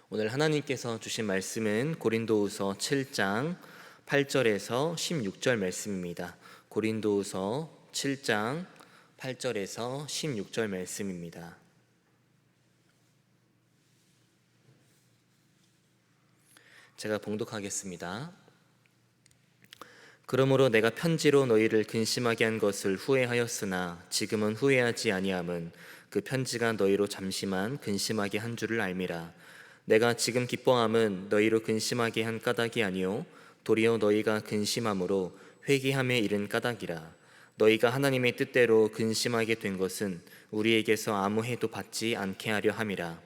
오늘 하나님께서 주신 말씀은 고린도후서 7장 8절에서 16절 말씀입니다. 고린도후서 7장 8절에서 16절 말씀입니다. 제가 봉독하겠습니다. 그러므로 내가 편지로 너희를 근심하게 한 것을 후회하였으나 지금은 후회하지 아니함은 그 편지가 너희로 잠시만 근심하게 한 줄을 알미라. 내가 지금 기뻐함은 너희로 근심하게 한 까닭이 아니요 도리어 너희가 근심함으로 회개함에 이른 까닭이라. 너희가 하나님의 뜻대로 근심하게 된 것은 우리에게서 아무 해도 받지 않게 하려 함이라.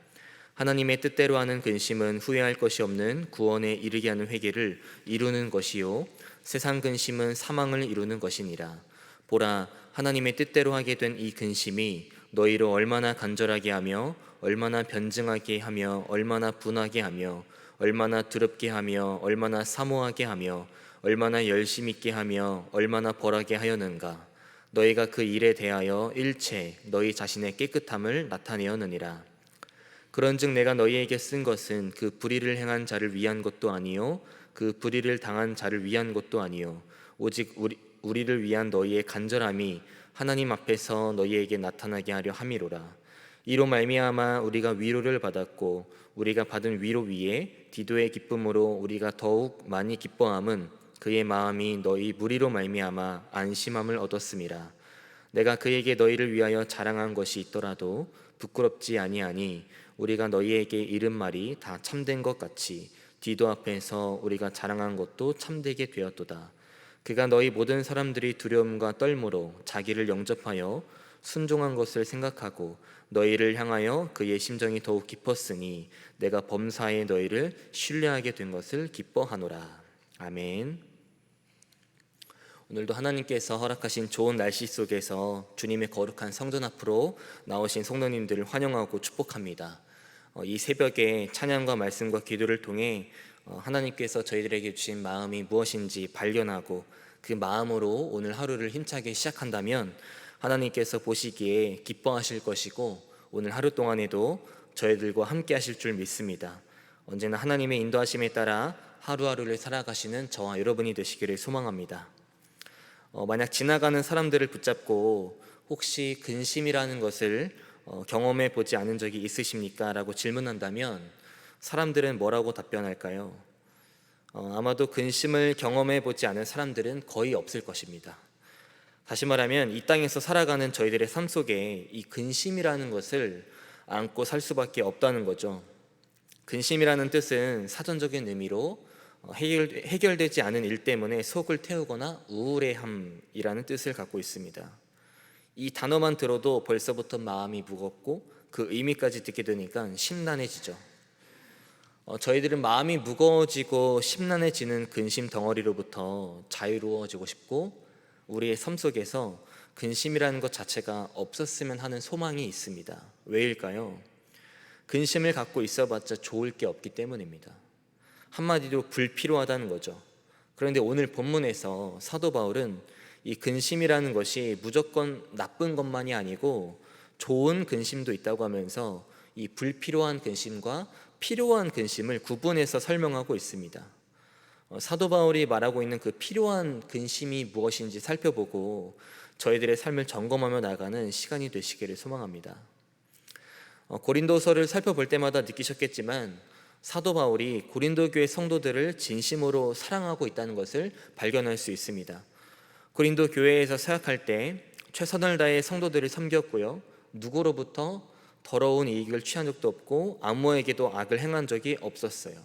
하나님의 뜻대로 하는 근심은 후회할 것이 없는 구원에 이르게 하는 회개를 이루는 것이요 세상 근심은 사망을 이루는 것이니라. 보라, 하나님의 뜻대로 하게 된 이 근심이 너희로 얼마나 간절하게 하며 얼마나 변증하게 하며 얼마나 분하게 하며 얼마나 두렵게 하며 얼마나 사모하게 하며 얼마나 열심 있게 하며 얼마나 벌하게 하였는가. 너희가 그 일에 대하여 일체 너희 자신의 깨끗함을 나타내었느니라. 그런즉 내가 너희에게 쓴 것은 그 불의를 행한 자를 위한 것도 아니요 그 불의를 당한 자를 위한 것도 아니요 오직 우리를 위한 너희의 간절함이 하나님 앞에서 너희에게 나타나게 하려 함이로라. 이로 말미암아 우리가 위로를 받았고 우리가 받은 위로 위에 디도의 기쁨으로 우리가 더욱 많이 기뻐함은 그의 마음이 너희 무리로 말미암아 안심함을 얻었음이라. 내가 그에게 너희를 위하여 자랑한 것이 있더라도 부끄럽지 아니하니 우리가 너희에게 이른 말이 다 참된 것 같이 디도 앞에서 우리가 자랑한 것도 참되게 되었도다. 그가 너희 모든 사람들이 두려움과 떨므로 자기를 영접하여 순종한 것을 생각하고 너희를 향하여 그의 심정이 더욱 깊었으니 내가 범사에 너희를 신뢰하게 된 것을 기뻐하노라. 아멘. 오늘도 하나님께서 허락하신 좋은 날씨 속에서 주님의 거룩한 성전 앞으로 나오신 성도님들을 환영하고 축복합니다. 이 새벽에 찬양과 말씀과 기도를 통해 하나님께서 저희들에게 주신 마음이 무엇인지 발견하고 그 마음으로 오늘 하루를 힘차게 시작한다면 하나님께서 보시기에 기뻐하실 것이고 오늘 하루 동안에도 저희들과 함께 하실 줄 믿습니다. 언제나 하나님의 인도하심에 따라 하루하루를 살아가시는 저와 여러분이 되시기를 소망합니다. 만약 지나가는 사람들을 붙잡고 혹시 근심이라는 것을 경험해 보지 않은 적이 있으십니까? 라고 질문한다면 사람들은 뭐라고 답변할까요? 아마도 근심을 경험해 보지 않은 사람들은 거의 없을 것입니다. 다시 말하면 이 땅에서 살아가는 저희들의 삶 속에 이 근심이라는 것을 안고 살 수밖에 없다는 거죠. 근심이라는 뜻은 사전적인 의미로 해결되지 않은 일 때문에 속을 태우거나 우울해함이라는 뜻을 갖고 있습니다. 이 단어만 들어도 벌써부터 마음이 무겁고 그 의미까지 듣게 되니까 심란해지죠. 저희들은 마음이 무거워지고 심란해지는 근심 덩어리로부터 자유로워지고 싶고 우리의 삶 속에서 근심이라는 것 자체가 없었으면 하는 소망이 있습니다. 왜일까요? 근심을 갖고 있어봤자 좋을 게 없기 때문입니다. 한마디로 불필요하다는 거죠. 그런데 오늘 본문에서 사도 바울은 이 근심이라는 것이 무조건 나쁜 것만이 아니고 좋은 근심도 있다고 하면서 이 불필요한 근심과 필요한 근심을 구분해서 설명하고 있습니다. 사도 바울이 말하고 있는 그 필요한 근심이 무엇인지 살펴보고 저희들의 삶을 점검하며 나가는 시간이 되시기를 소망합니다. 고린도서를 살펴볼 때마다 느끼셨겠지만 사도 바울이 고린도 교회 성도들을 진심으로 사랑하고 있다는 것을 발견할 수 있습니다. 고린도 교회에서 사역할 때 최선을 다해 성도들을 섬겼고요, 누구로부터 더러운 이익을 취한 적도 없고 아무에게도 악을 행한 적이 없었어요.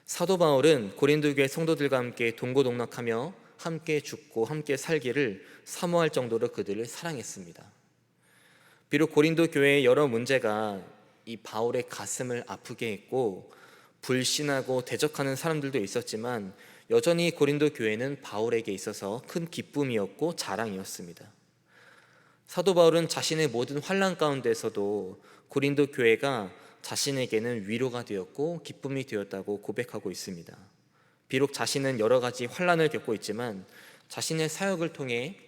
사도 바울은 고린도 교회 성도들과 함께 동고동락하며 함께 죽고 함께 살기를 사모할 정도로 그들을 사랑했습니다. 비록 고린도 교회의 여러 문제가 이 바울의 가슴을 아프게 했고 불신하고 대적하는 사람들도 있었지만 여전히 고린도 교회는 바울에게 있어서 큰 기쁨이었고 자랑이었습니다. 사도 바울은 자신의 모든 환난 가운데서도 고린도 교회가 자신에게는 위로가 되었고 기쁨이 되었다고 고백하고 있습니다. 비록 자신은 여러 가지 환난을 겪고 있지만 자신의 사역을 통해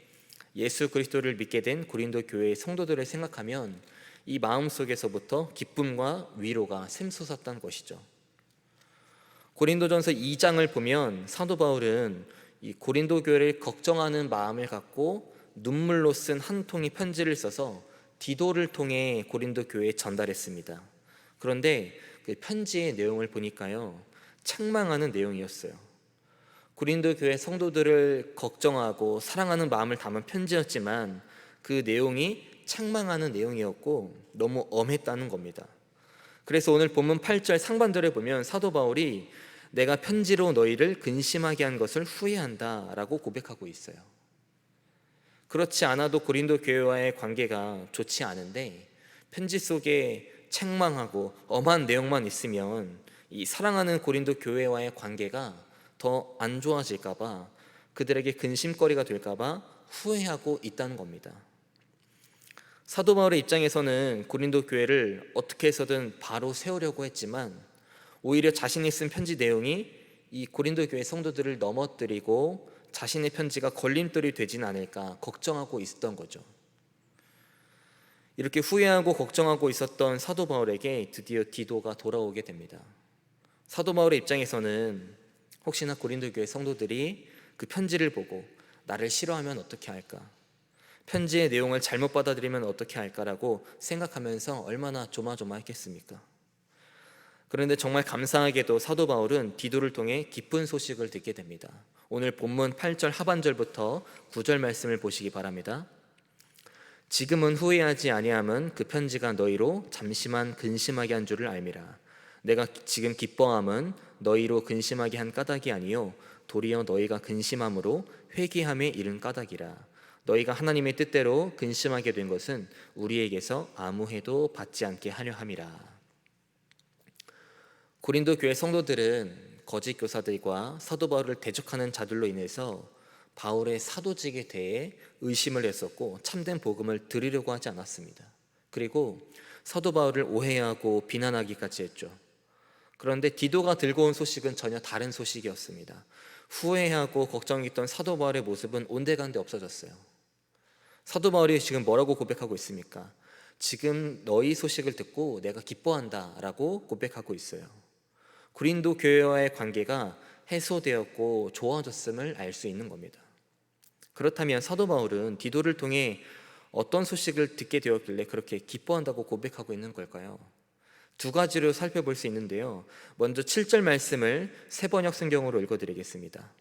예수 그리스도를 믿게 된 고린도 교회의 성도들을 생각하면 이 마음 속에서부터 기쁨과 위로가 샘솟았던 것이죠. 고린도전서 2장을 보면 사도 바울은 이 고린도 교회를 걱정하는 마음을 갖고 눈물로 쓴 한 통의 편지를 써서 디도를 통해 고린도 교회에 전달했습니다. 그런데 그 편지의 내용을 보니까요, 책망하는 내용이었어요. 고린도 교회 성도들을 걱정하고 사랑하는 마음을 담은 편지였지만 그 내용이 책망하는 내용이었고 너무 엄했다는 겁니다. 그래서 오늘 본문 8절 상반절에 보면 사도 바울이 내가 편지로 너희를 근심하게 한 것을 후회한다 라고 고백하고 있어요. 그렇지 않아도 고린도 교회와의 관계가 좋지 않은데 편지 속에 책망하고 엄한 내용만 있으면 이 사랑하는 고린도 교회와의 관계가 더 안 좋아질까봐, 그들에게 근심거리가 될까봐 후회하고 있다는 겁니다. 사도 바울의 입장에서는 고린도 교회를 어떻게 해서든 바로 세우려고 했지만 오히려 자신이 쓴 편지 내용이 이 고린도 교회 성도들을 넘어뜨리고 자신의 편지가 걸림돌이 되진 않을까 걱정하고 있었던 거죠. 이렇게 후회하고 걱정하고 있었던 사도 바울에게 드디어 디도가 돌아오게 됩니다. 사도 바울의 입장에서는 혹시나 고린도 교회 성도들이 그 편지를 보고 나를 싫어하면 어떻게 할까, 편지의 내용을 잘못 받아들이면 어떻게 할까라고 생각하면서 얼마나 조마조마했겠습니까? 그런데 정말 감사하게도 사도 바울은 디도를 통해 기쁜 소식을 듣게 됩니다. 오늘 본문 8절 하반절부터 9절 말씀을 보시기 바랍니다. 지금은 후회하지 아니함은 그 편지가 너희로 잠시만 근심하게 한 줄을 알미라. 내가 지금 기뻐함은 너희로 근심하게 한 까닭이 아니요 도리어 너희가 근심함으로 회개함에 이른 까닭이라. 너희가 하나님의 뜻대로 근심하게 된 것은 우리에게서 아무 해도 받지 않게 하려 함이라. 고린도 교회 성도들은 거짓 교사들과 사도 바울을 대적하는 자들로 인해서 바울의 사도직에 대해 의심을 했었고 참된 복음을 들으려고 하지 않았습니다. 그리고 사도 바울을 오해하고 비난하기까지 했죠. 그런데 디도가 들고 온 소식은 전혀 다른 소식이었습니다. 후회하고 걱정했던 사도 바울의 모습은 온데간데 없어졌어요. 사도 바울이 지금 뭐라고 고백하고 있습니까? 지금 너희 소식을 듣고 내가 기뻐한다 라고 고백하고 있어요. 고린도 교회와의 관계가 해소되었고 좋아졌음을 알 수 있는 겁니다. 그렇다면 사도 바울은 디도를 통해 어떤 소식을 듣게 되었길래 그렇게 기뻐한다고 고백하고 있는 걸까요? 두 가지로 살펴볼 수 있는데요. 먼저 7절 말씀을 세번역 성경으로 읽어드리겠습니다.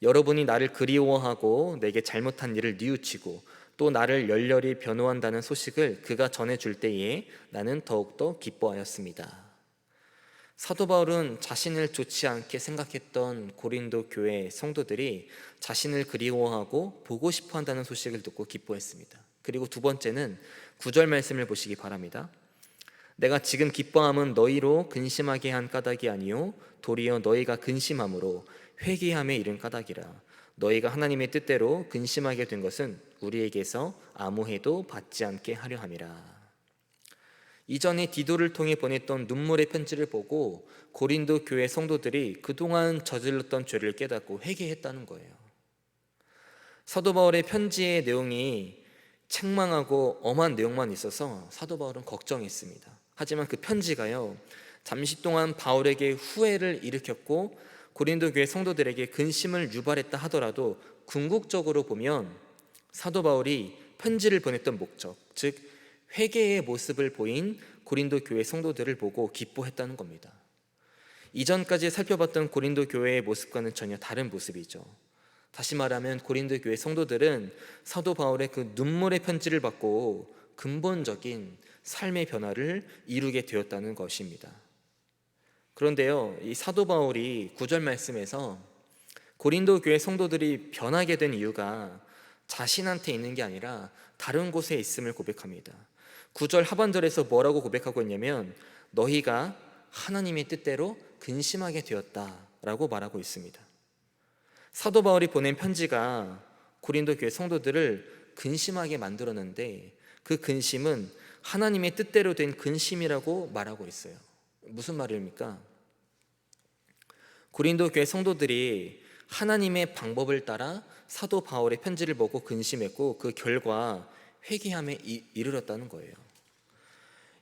여러분이 나를 그리워하고 내게 잘못한 일을 뉘우치고 또 나를 열렬히 변호한다는 소식을 그가 전해줄 때에 나는 더욱더 기뻐하였습니다. 사도 바울은 자신을 좋지 않게 생각했던 고린도 교회 성도들이 자신을 그리워하고 보고 싶어 한다는 소식을 듣고 기뻐했습니다. 그리고 두 번째는 9절 말씀을 보시기 바랍니다. 내가 지금 기뻐함은 너희로 근심하게 한 까닭이 아니요 도리어 너희가 근심함으로 회개함에 이른 까닭이라. 너희가 하나님의 뜻대로 근심하게 된 것은 우리에게서 아무 해도 받지 않게 하려 함이라. 이전에 디도를 통해 보냈던 눈물의 편지를 보고 고린도 교회 성도들이 그동안 저질렀던 죄를 깨닫고 회개했다는 거예요. 사도 바울의 편지의 내용이 책망하고 엄한 내용만 있어서 사도 바울은 걱정했습니다. 하지만 그 편지가요, 잠시 동안 바울에게 후회를 일으켰고 고린도 교회 성도들에게 근심을 유발했다 하더라도 궁극적으로 보면 사도 바울이 편지를 보냈던 목적, 즉 회개의 모습을 보인 고린도 교회 성도들을 보고 기뻐했다는 겁니다. 이전까지 살펴봤던 고린도 교회의 모습과는 전혀 다른 모습이죠. 다시 말하면 고린도 교회 성도들은 사도 바울의 그 눈물의 편지를 받고 근본적인 삶의 변화를 이루게 되었다는 것입니다. 그런데요, 이 사도 바울이 9절 말씀에서 고린도 교회 성도들이 변하게 된 이유가 자신한테 있는 게 아니라 다른 곳에 있음을 고백합니다. 9절 하반절에서 뭐라고 고백하고 있냐면 너희가 하나님의 뜻대로 근심하게 되었다라고 말하고 있습니다. 사도 바울이 보낸 편지가 고린도 교회 성도들을 근심하게 만들었는데 그 근심은 하나님의 뜻대로 된 근심이라고 말하고 있어요. 무슨 말입니까? 고린도 교회 성도들이 하나님의 방법을 따라 사도 바울의 편지를 보고 근심했고 그 결과 회개함에 이르렀다는 거예요.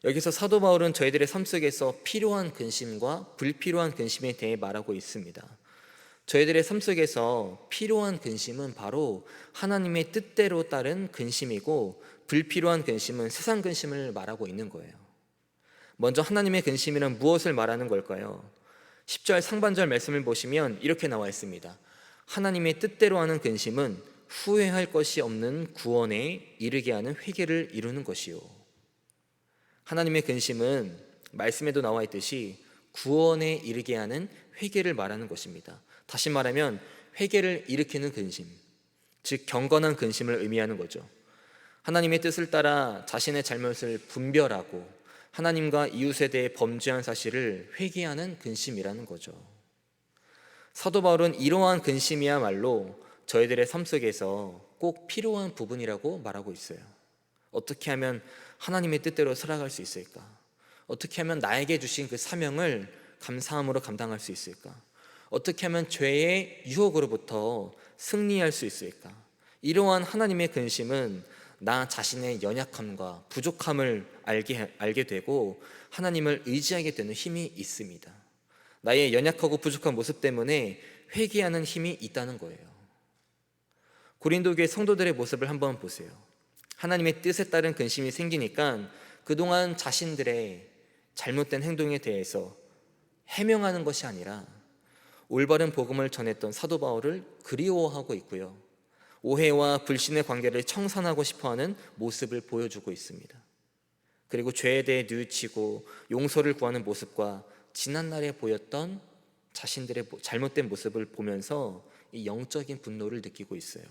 여기서 사도 바울은 저희들의 삶 속에서 필요한 근심과 불필요한 근심에 대해 말하고 있습니다. 저희들의 삶 속에서 필요한 근심은 바로 하나님의 뜻대로 따른 근심이고, 불필요한 근심은 세상 근심을 말하고 있는 거예요. 먼저 하나님의 근심이란 무엇을 말하는 걸까요? 10절 상반절 말씀을 보시면 이렇게 나와 있습니다. 하나님의 뜻대로 하는 근심은 후회할 것이 없는 구원에 이르게 하는 회개를 이루는 것이요. 하나님의 근심은 말씀에도 나와 있듯이 구원에 이르게 하는 회개를 말하는 것입니다. 다시 말하면 회개를 일으키는 근심, 즉 경건한 근심을 의미하는 거죠. 하나님의 뜻을 따라 자신의 잘못을 분별하고 하나님과 이웃에 대해 범죄한 사실을 회개하는 근심이라는 거죠. 사도 바울은 이러한 근심이야말로 저희들의 삶 속에서 꼭 필요한 부분이라고 말하고 있어요. 어떻게 하면 하나님의 뜻대로 살아갈 수 있을까? 어떻게 하면 나에게 주신 그 사명을 감사함으로 감당할 수 있을까? 어떻게 하면 죄의 유혹으로부터 승리할 수 있을까? 이러한 하나님의 근심은 나 자신의 연약함과 부족함을 알게 되고 하나님을 의지하게 되는 힘이 있습니다. 나의 연약하고 부족한 모습 때문에 회개하는 힘이 있다는 거예요. 고린도 교회 성도들의 모습을 한번 보세요. 하나님의 뜻에 따른 근심이 생기니까 그동안 자신들의 잘못된 행동에 대해서 해명하는 것이 아니라 올바른 복음을 전했던 사도 바울을 그리워하고 있고요, 오해와 불신의 관계를 청산하고 싶어하는 모습을 보여주고 있습니다. 그리고 죄에 대해 뉘우치고 용서를 구하는 모습과 지난날에 보였던 자신들의 잘못된 모습을 보면서 이 영적인 분노를 느끼고 있어요.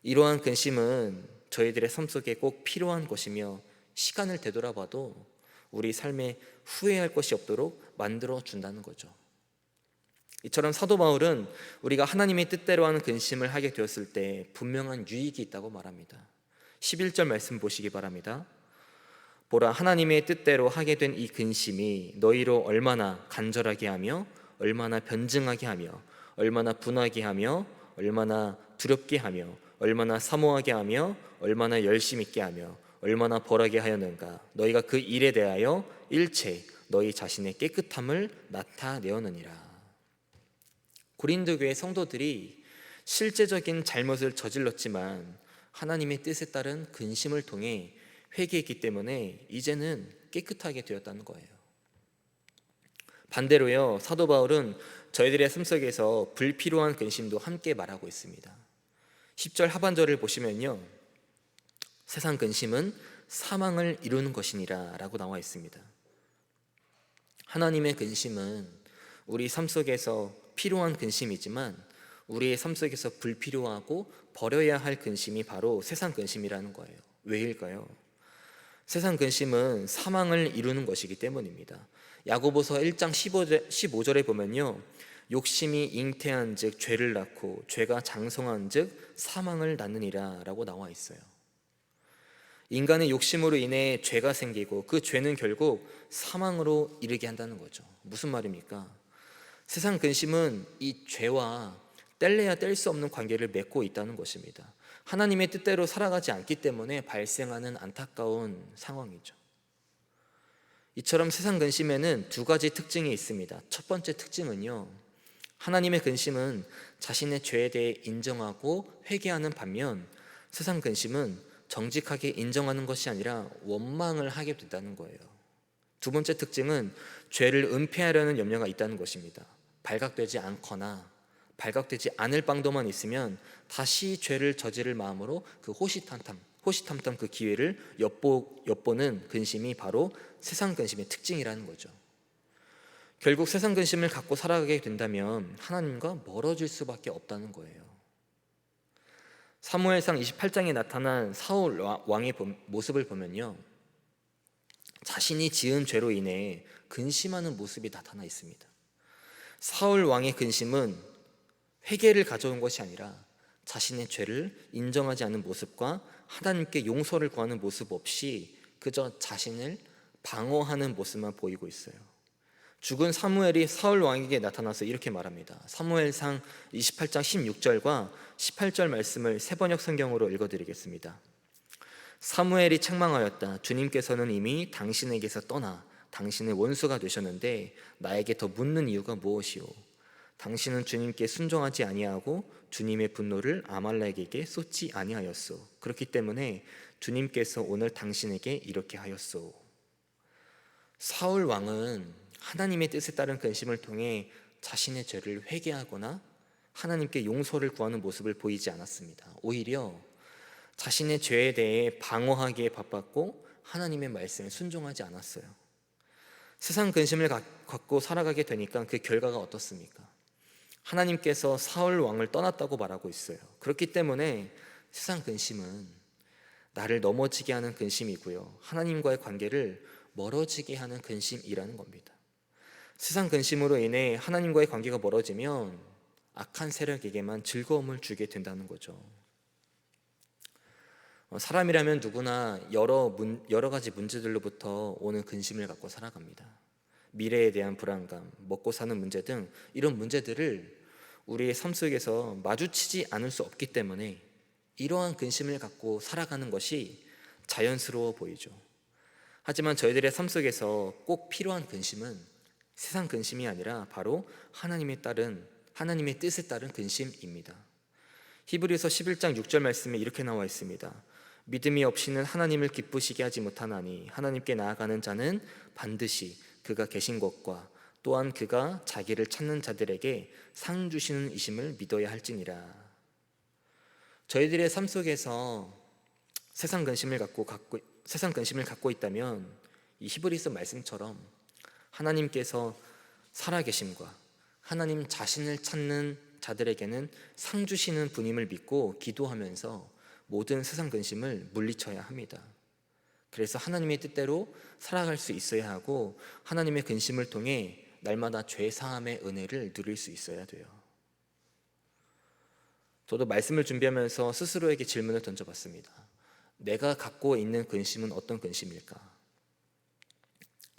이러한 근심은 저희들의 삶 속에 꼭 필요한 것이며 시간을 되돌아봐도 우리 삶에 후회할 것이 없도록 만들어준다는 거죠. 이처럼 사도 바울은 우리가 하나님의 뜻대로 하는 근심을 하게 되었을 때 분명한 유익이 있다고 말합니다. 11절 말씀 보시기 바랍니다. 보라, 하나님의 뜻대로 하게 된 이 근심이 너희로 얼마나 간절하게 하며 얼마나 변증하게 하며 얼마나 분하게 하며 얼마나 두렵게 하며 얼마나 사모하게 하며 얼마나 열심 있게 하며 얼마나 벌하게 하였는가. 너희가 그 일에 대하여 일체 너희 자신의 깨끗함을 나타내었느니라. 고린도 교회 성도들이 실제적인 잘못을 저질렀지만 하나님의 뜻에 따른 근심을 통해 회개했기 때문에 이제는 깨끗하게 되었다는 거예요. 반대로요, 사도 바울은 저희들의 삶 속에서 불필요한 근심도 함께 말하고 있습니다. 10절 하반절을 보시면요, 세상 근심은 사망을 이루는 것이니라 라고 나와 있습니다. 하나님의 근심은 우리 삶 속에서 필요한 근심이지만 우리의 삶 속에서 불필요하고 버려야 할 근심이 바로 세상 근심이라는 거예요. 왜일까요? 세상 근심은 사망을 이루는 것이기 때문입니다. 야고보서 1장 15절에 보면요, 욕심이 잉태한 즉 죄를 낳고 죄가 장성한 즉 사망을 낳느니라 라고 나와 있어요. 인간의 욕심으로 인해 죄가 생기고 그 죄는 결국 사망으로 이르게 한다는 거죠. 무슨 말입니까? 세상 근심은 이 죄와 뗄래야 뗄 수 없는 관계를 맺고 있다는 것입니다. 하나님의 뜻대로 살아가지 않기 때문에 발생하는 안타까운 상황이죠. 이처럼 세상 근심에는 두 가지 특징이 있습니다. 첫 번째 특징은요, 하나님의 근심은 자신의 죄에 대해 인정하고 회개하는 반면 세상 근심은 정직하게 인정하는 것이 아니라 원망을 하게 된다는 거예요. 두 번째 특징은 죄를 은폐하려는 염려가 있다는 것입니다. 발각되지 않거나 발각되지 않을 방도만 있으면 다시 죄를 저지를 마음으로 그 호시탐탐 그 기회를 엿보는 근심이 바로 세상 근심의 특징이라는 거죠. 결국 세상 근심을 갖고 살아가게 된다면 하나님과 멀어질 수밖에 없다는 거예요. 사무엘상 28장에 나타난 사울 왕의 모습을 보면요, 자신이 지은 죄로 인해 근심하는 모습이 나타나 있습니다. 사울 왕의 근심은 회개를 가져온 것이 아니라 자신의 죄를 인정하지 않는 모습과 하나님께 용서를 구하는 모습 없이 그저 자신을 방어하는 모습만 보이고 있어요. 죽은 사무엘이 사울 왕에게 나타나서 이렇게 말합니다. 사무엘상 28장 16절과 18절 말씀을 새번역 성경으로 읽어드리겠습니다. 사무엘이 책망하였다. 주님께서는 이미 당신에게서 떠나 당신의 원수가 되셨는데 나에게 더 묻는 이유가 무엇이오? 당신은 주님께 순종하지 아니하고 주님의 분노를 아말렉에게 쏟지 아니하였소. 그렇기 때문에 주님께서 오늘 당신에게 이렇게 하였소. 사울 왕은 하나님의 뜻에 따른 근심을 통해 자신의 죄를 회개하거나 하나님께 용서를 구하는 모습을 보이지 않았습니다. 오히려 자신의 죄에 대해 방어하기에 바빴고 하나님의 말씀에 순종하지 않았어요. 세상 근심을 갖고 살아가게 되니까 그 결과가 어떻습니까? 하나님께서 사울 왕을 떠났다고 말하고 있어요. 그렇기 때문에 세상 근심은 나를 넘어지게 하는 근심이고요, 하나님과의 관계를 멀어지게 하는 근심이라는 겁니다. 세상 근심으로 인해 하나님과의 관계가 멀어지면 악한 세력에게만 즐거움을 주게 된다는 거죠. 사람이라면 누구나 여러 가지 문제들로부터 오는 근심을 갖고 살아갑니다. 미래에 대한 불안감, 먹고 사는 문제 등 이런 문제들을 우리의 삶 속에서 마주치지 않을 수 없기 때문에 이러한 근심을 갖고 살아가는 것이 자연스러워 보이죠. 하지만 저희들의 삶 속에서 꼭 필요한 근심은 세상 근심이 아니라 바로 하나님의 뜻에 따른 근심입니다. 히브리서 11장 6절 말씀에 이렇게 나와 있습니다. 믿음이 없이는 하나님을 기쁘시게 하지 못하나니 하나님께 나아가는 자는 반드시 그가 계신 것과 또한 그가 자기를 찾는 자들에게 상 주시는 이심을 믿어야 할지니라. 저희들의 삶 속에서 세상 근심을 갖고 있다면 이 히브리서 말씀처럼 하나님께서 살아계심과 하나님 자신을 찾는 자들에게는 상 주시는 분임을 믿고 기도하면서 모든 세상 근심을 물리쳐야 합니다. 그래서 하나님의 뜻대로 살아갈 수 있어야 하고 하나님의 근심을 통해 날마다 죄사함의 은혜를 누릴 수 있어야 돼요. 저도 말씀을 준비하면서 스스로에게 질문을 던져봤습니다. 내가 갖고 있는 근심은 어떤 근심일까?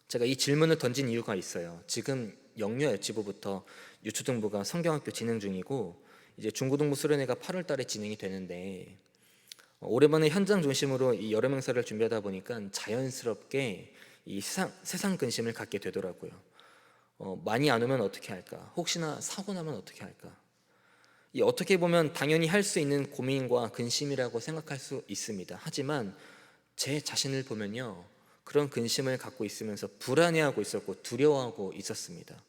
제가 이 질문을 던진 이유가 있어요. 지금 영유아 여치부부터 유초등부가 성경학교 진행 중이고 이제 중고등부 수련회가 8월 달에 진행이 되는데 오랜만에 현장 중심으로 이 여름 행사를 준비하다 보니까 자연스럽게 이 세상 근심을 갖게 되더라고요. 많이 안 오면 어떻게 할까? 혹시나 사고 나면 어떻게 할까? 이 어떻게 보면 당연히 할 수 있는 고민과 근심이라고 생각할 수 있습니다. 하지만 제 자신을 보면요, 그런 근심을 갖고 있으면서 불안해하고 있었고 두려워하고 있었습니다.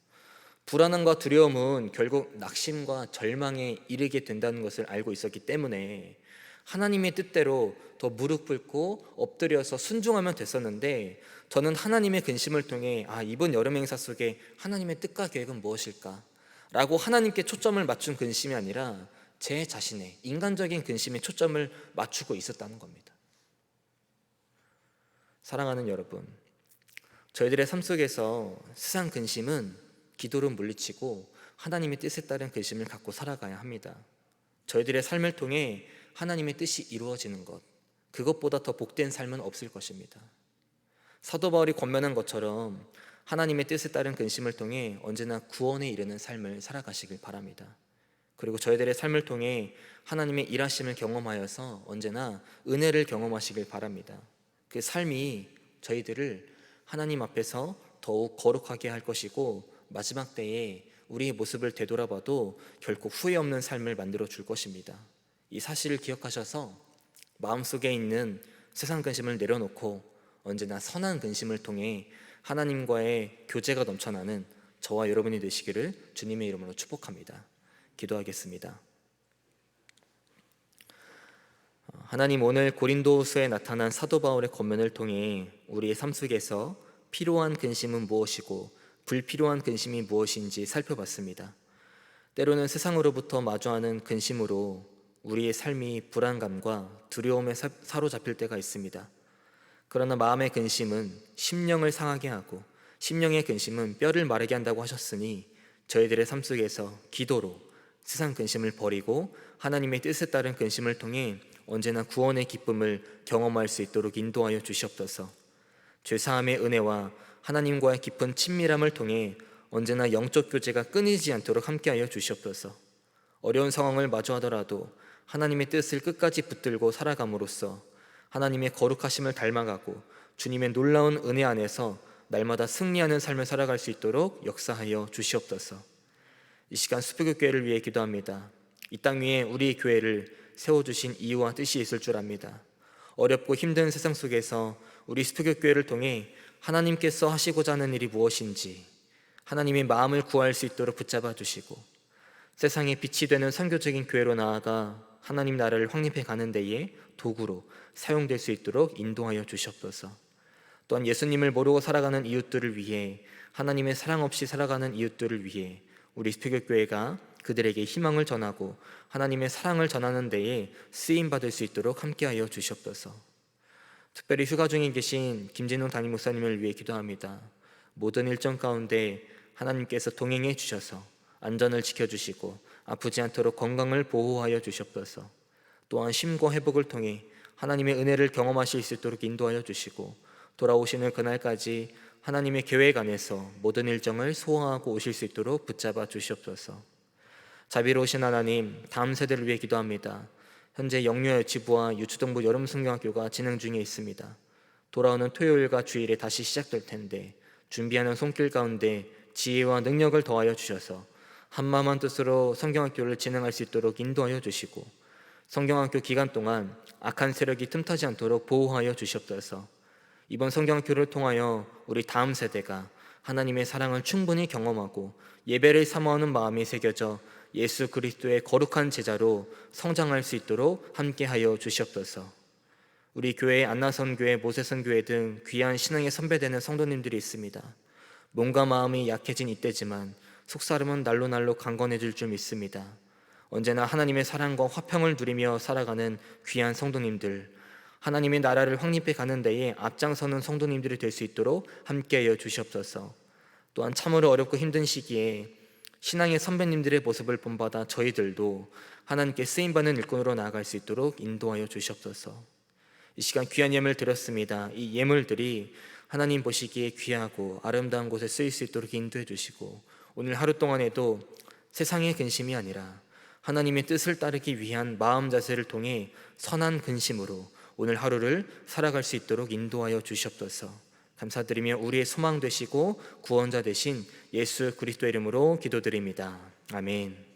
불안함과 두려움은 결국 낙심과 절망에 이르게 된다는 것을 알고 있었기 때문에 하나님의 뜻대로 더 무릎 꿇고 엎드려서 순종하면 됐었는데, 저는 하나님의 근심을 통해 이번 여름 행사 속에 하나님의 뜻과 계획은 무엇일까? 라고 하나님께 초점을 맞춘 근심이 아니라 제 자신의 인간적인 근심에 초점을 맞추고 있었다는 겁니다. 사랑하는 여러분, 저희들의 삶 속에서 세상 근심은 기도로 물리치고 하나님의 뜻에 따른 근심을 갖고 살아가야 합니다. 저희들의 삶을 통해 하나님의 뜻이 이루어지는 것, 그것보다 더 복된 삶은 없을 것입니다. 사도 바울이 권면한 것처럼 하나님의 뜻에 따른 근심을 통해 언제나 구원에 이르는 삶을 살아가시길 바랍니다. 그리고 저희들의 삶을 통해 하나님의 일하심을 경험하여서 언제나 은혜를 경험하시길 바랍니다. 그 삶이 저희들을 하나님 앞에서 더욱 거룩하게 할 것이고 마지막 때에 우리의 모습을 되돌아봐도 결코 후회 없는 삶을 만들어 줄 것입니다. 이 사실을 기억하셔서 마음속에 있는 세상 근심을 내려놓고 언제나 선한 근심을 통해 하나님과의 교제가 넘쳐나는 저와 여러분이 되시기를 주님의 이름으로 축복합니다. 기도하겠습니다. 하나님, 오늘 고린도후서에 나타난 사도 바울의 권면을 통해 우리의 삶 속에서 필요한 근심은 무엇이고 불필요한 근심이 무엇인지 살펴봤습니다. 때로는 세상으로부터 마주하는 근심으로 우리의 삶이 불안감과 두려움에 사로잡힐 때가 있습니다. 그러나 마음의 근심은 심령을 상하게 하고 심령의 근심은 뼈를 마르게 한다고 하셨으니 저희들의 삶 속에서 기도로 세상 근심을 버리고 하나님의 뜻에 따른 근심을 통해 언제나 구원의 기쁨을 경험할 수 있도록 인도하여 주시옵소서. 죄사함의 은혜와 하나님과의 깊은 친밀함을 통해 언제나 영적 교제가 끊이지 않도록 함께하여 주시옵소서. 어려운 상황을 마주하더라도 하나님의 뜻을 끝까지 붙들고 살아감으로써 하나님의 거룩하심을 닮아가고 주님의 놀라운 은혜 안에서 날마다 승리하는 삶을 살아갈 수 있도록 역사하여 주시옵소서. 이 시간 수표교회를 위해 기도합니다. 이 땅 위에 우리 교회를 세워주신 이유와 뜻이 있을 줄 압니다. 어렵고 힘든 세상 속에서 우리 수표교회를 통해 하나님께서 하시고자 하는 일이 무엇인지 하나님의 마음을 구할 수 있도록 붙잡아 주시고, 세상에 빛이 되는 선교적인 교회로 나아가 하나님 나라를 확립해 가는 데에 도구로 사용될 수 있도록 인도하여 주시옵소서. 또한 예수님을 모르고 살아가는 이웃들을 위해, 하나님의 사랑 없이 살아가는 이웃들을 위해 우리 수표교회가 그들에게 희망을 전하고 하나님의 사랑을 전하는 데에 쓰임받을 수 있도록 함께하여 주시옵소서. 특별히 휴가 중에 계신 김진웅 담임 목사님을 위해 기도합니다. 모든 일정 가운데 하나님께서 동행해 주셔서 안전을 지켜주시고 아프지 않도록 건강을 보호하여 주시옵소서. 또한 쉼과 회복을 통해 하나님의 은혜를 경험하실 수 있도록 인도하여 주시고, 돌아오시는 그날까지 하나님의 계획 안에서 모든 일정을 소화하고 오실 수 있도록 붙잡아 주시옵소서. 자비로우신 하나님, 다음 세대를 위해 기도합니다. 현재 영유아유치부와 유초등부 여름성경학교가 진행 중에 있습니다. 돌아오는 토요일과 주일에 다시 시작될 텐데 준비하는 손길 가운데 지혜와 능력을 더하여 주셔서 한마음 한뜻으로 성경학교를 진행할 수 있도록 인도하여 주시고, 성경학교 기간 동안 악한 세력이 틈타지 않도록 보호하여 주시옵소서. 이번 성경학교를 통하여 우리 다음 세대가 하나님의 사랑을 충분히 경험하고 예배를 사모하는 마음이 새겨져 예수 그리스도의 거룩한 제자로 성장할 수 있도록 함께하여 주시옵소서. 우리 교회 안나선교회, 모세선교회 등 귀한 신앙의 선배되는 성도님들이 있습니다. 몸과 마음이 약해진 이때지만 속사람은 날로 강건해질 줄 믿습니다. 언제나 하나님의 사랑과 화평을 누리며 살아가는 귀한 성도님들, 하나님의 나라를 확립해 가는 데에 앞장서는 성도님들이 될 수 있도록 함께하여 주시옵소서. 또한 참으로 어렵고 힘든 시기에 신앙의 선배님들의 모습을 본받아 저희들도 하나님께 쓰임받는 일꾼으로 나아갈 수 있도록 인도하여 주시옵소서. 이 시간 귀한 예물 드렸습니다. 이 예물들이 하나님 보시기에 귀하고 아름다운 곳에 쓰일 수 있도록 인도해 주시고, 오늘 하루 동안에도 세상의 근심이 아니라 하나님의 뜻을 따르기 위한 마음 자세를 통해 선한 근심으로 오늘 하루를 살아갈 수 있도록 인도하여 주시옵소서. 감사드리며 우리의 소망 되시고 구원자 되신 예수 그리스도의 이름으로 기도드립니다. 아멘.